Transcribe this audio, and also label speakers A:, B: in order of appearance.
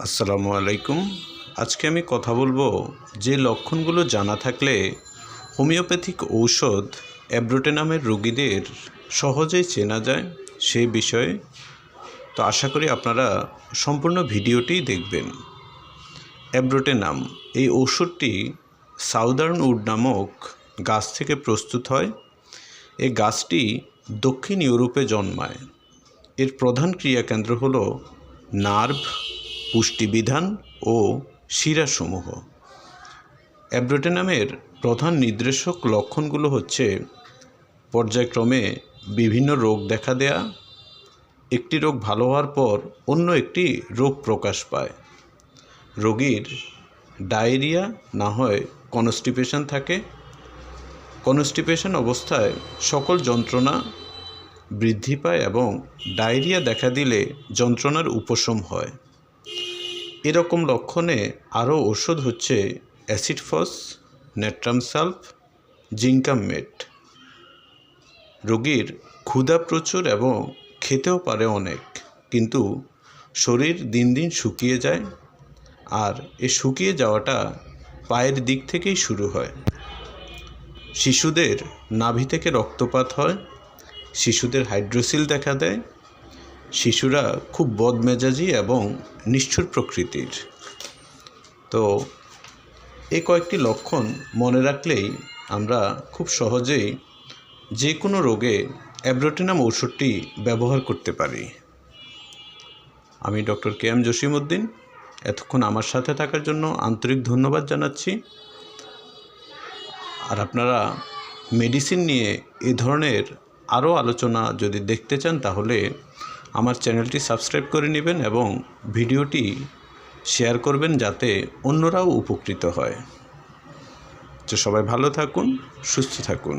A: আসসালামু আলাইকুম। আজকে আমি কথা বলবো যে লক্ষণগুলো জানা থাকলে হোমিওপ্যাথিক ঔষধ অ্যাব্রোটেনামের রোগীদের সহজেই চেনা যায় সেই বিষয়ে। তো আশা করি আপনারা সম্পূর্ণ ভিডিওটি দেখবেন। অ্যাব্রোটেনাম এই ঔষধটি সাউদার্ন উড নামক গাছ থেকে প্রস্তুত হয়। এই গাছটি দক্ষিণ ইউরোপে জন্মায়। এর প্রধান ক্রিয়াকেন্দ্র হল নার্ভ, পুষ্টিবিধান ও শিরাসমূহ। অ্যাব্রোটেনামের প্রধান নির্দেশক লক্ষণগুলো হচ্ছে পর্যায়ক্রমে বিভিন্ন রোগ দেখা দেয়া, একটি রোগ ভালো হওয়ার পর অন্য একটি রোগ প্রকাশ পায়, রোগীর ডায়রিয়া না হয় কনস্টিপেশন থাকে, কনস্টিপেশন অবস্থায় সকল যন্ত্রণা বৃদ্ধি পায় এবং ডায়রিয়া দেখা দিলে যন্ত্রণার উপশম হয়। এরকম লক্ষণে আরও ওষুধ হচ্ছে অ্যাসিডফস, নেট্রাম সালফ, জিঙ্কামেট। রোগীর ক্ষুধা প্রচুর এবং খেতেও পারে অনেক, কিন্তু শরীর দিন দিন শুকিয়ে যায়, আর এই শুকিয়ে যাওয়াটা পায়ের দিক থেকেই শুরু হয়। শিশুদের নাভি থেকে রক্তপাত হয়, শিশুদের হাইড্রোসিল দেখা দেয়, শিশুরা খুব বদমেজাজি এবং নিষ্ঠুর প্রকৃতির। তো এই কয়েকটি লক্ষণ মনে রাখলেই আমরা খুব সহজেই যে কোনো রোগে অ্যাব্রোটেনাম ঔষধটি ব্যবহার করতে পারি। আমি ডক্টর কে এম জসিমউদ্দিন। এতক্ষণ আমার সাথে থাকার জন্য আন্তরিক ধন্যবাদ জানাচ্ছি। আর আপনারা মেডিসিন নিয়ে এই ধরনের আরও আলোচনা যদি দেখতে চান তাহলে আমার চ্যানেলটি সাবস্ক্রাইব করে নেবেন এবং ভিডিওটি শেয়ার করবেন যাতে অন্যরাও উপকৃত হয়। তো সবাই ভালো থাকুন, সুস্থ থাকুন।